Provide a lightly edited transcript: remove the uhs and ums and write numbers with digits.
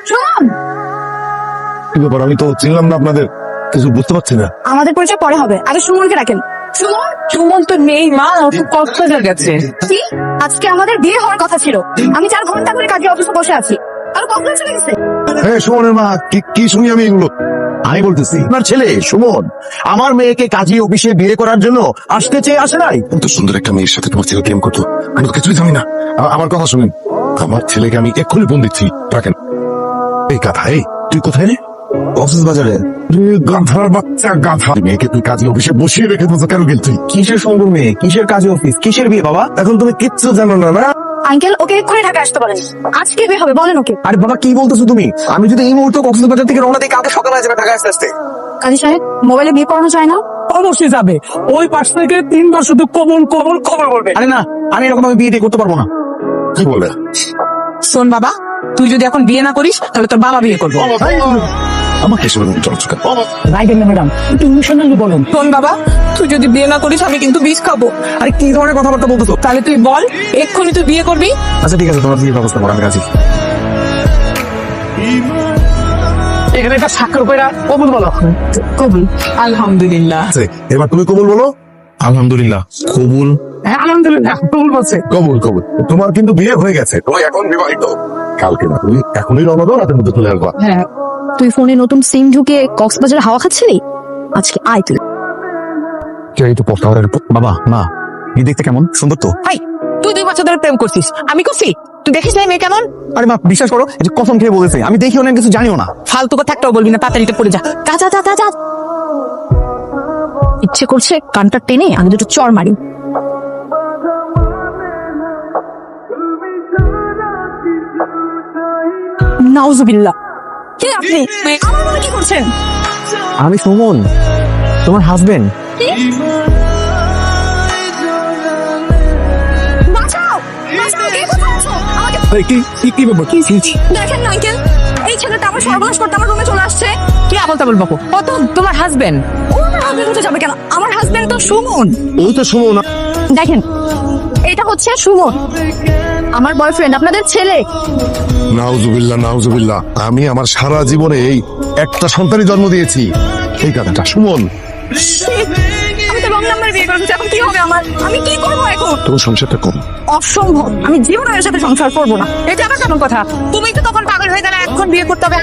সুমন, কি ব্যাপার? আমি তো চিনলাম না আপনাদের, কিছু বুঝতে পারছি না। আমাদের পরিচয় পরে হবে, আগে সুমনকে রাখেন। সুমন, সুমন তো নেই মা, ও তো কক্সবাজার গেছে। কি? আজকে আমাদের বিয়ে হওয়ার কথা ছিল, আমি 4 ঘন্টা করে কাজে অফিসে বসে আছি, আর কখন চলে গেছে? হ্যাঁ, সুমনের মা, কি শুনি আমি এগুলো? আমি বলতেছি আপনার ছেলে সুমন আমার মেয়েকে কাজী অফিসে বিয়ে করার জন্য আসতে চেয়ে আসে নাই। এত সুন্দর একটা মেয়ের সাথে তোমার ছেলে প্রেম করতো, আমি তো কিছুই জানি না। আমার কথা শুনেন, আমার ছেলেকে আমি এক্ষুনি ফোন দিচ্ছি, রাখেন। এই গাধা, এই তুই কোথায় রে? অফিস বাজারে। গাধার বাচ্চা গাধা, মেয়েকে তুই কাজী অফিসে বসিয়ে রেখে তো কেন গেল তুই? কিসের সুন্দর মেয়ে, কিসের কাজী অফিস, কিসের বিয়ে বাবা? এখন তুমি কিচ্ছু জানো না না? আঙ্কেল, ওকে এক্ষুনি ঢাকা আসতে বলেন, আজকে বিয়ে হবে, বলেন ওকে। আরে বাবা কি বলতেছো তুমি? আমি যদি এই মুহূর্তে কক্সবাজার থেকে রওনা দিই, কালকে সকালে যাবে ঢাকা আসতে আসতে। কাজী সাহেব, মোবাইলে বিয়ে করানো যায় না? অবশ্যই যাবে, ওই পাশ থেকে 3 বার শুধু কবুল কবুল কবুল বলবে। আরে না, আমি এরকম আমি বিয়ে করতে পারবো না। কি বলে? শোন বাবা, তুই যদি এখন বিয়ে না করিস তাহলে তোর বাবা বিয়ে করবো। আমাকে এসব চলছো কেন? রাইটেন না ম্যাডাম, একটু ইমোশনালি বলুন। শোন বাবা, তুই যদি বিয়ে না করিস আমি কিন্তু বিষ খাবো। আরে কি ধরনের কথাবার্তা বলতেছো? তাহলে তুই বল, এক্ষুনি তুই বিয়ে করবি? আচ্ছা ঠিক আছে, তোমার বিয়ের ব্যবস্থা করো, আমি রাজি। এখানে একটা স্বাক্ষর করে কবুল বলো। কবুল। আলহামদুলিল্লাহ। এবার তুমি কবুল বলো। আলহামদুলিল্লাহ। কবুল। হ্যাঁ আলহামদুলিল্লাহ, কবুল বলছে। কবুল কবুল। তোমার কিন্তু বিয়ে হয়ে গেছে, তুমি এখন বিবাহিত। কালকে না, তুমি এখনই রওনা দাও, রাতের মধ্যে চলে আসবা। হ্যাঁ, তুই ফোনে নতুন সিম ঢুকে কক্সবাজারে হাওয়া খাচ্ছিলি, আজকে আয় তুই। বাবা না, বিয়ে দেখতে কেমন? সুন্দর তো। হাই, তুই 2 বছর ধরে প্রেম করছিস, আমি করছি? তুই দেখিস না এই মেয়ে কেমন? আরে মা বিশ্বাস করো, এই যে কসম খেয়ে বলেছে, আমি দেখি অনেক কিছু জানিও না। ফালতু কথা একটাও বলবি না, তাড়াতাড়ি পড়ে যা। যা যা যা যা যা। ইচ্ছে করছে কানটা টেনে আমি দুটো চড় মারি। নাউজুবিল্লাহ। কে আপনি? আমার মনে কি করছেন? আমি সুমন, তোমার হাজবেন্ড। বাঁচাও বাঁচাও, কে কোথায় আছো? আমাকে কি ব্যাপার? দেখেন না আঙ্কেল, এই ছেলেটা আমার সর্বনাশ করতে আমার রুমে চলে আসছে। কি আবল তাবল বকো? ও তো তোমার হাজবেন্ড। ও আমার হাজবেন্ড হতে যাবে কেন? আমার হাজবেন্ড তো সুমন। ওই তো সুমন। দেখেন, এটা হচ্ছে সুমন, আমার বয়ফ্রেন্ড, আপনাদের ছেলে। নাউজুবিল্লাহ নাউজুবিল্লাহ, আমি আমার সারা জীবনে এই একটা সন্তানই জন্ম দিয়েছি। এই গাধাটা সুমন। আমি তো রং নাম্বার বিয়ে করেছি, এখন কি হবে আমার? আমি কি করবো এখন? তোমার সংসারটা কম। অসম্ভব, আমি জীবনে এর সাথে সংসার করবো না। এটা আবার কেমন কথা? তুমি তো তখন পাগল হয়ে গেলে, এখন বিয়ে করতে হবে।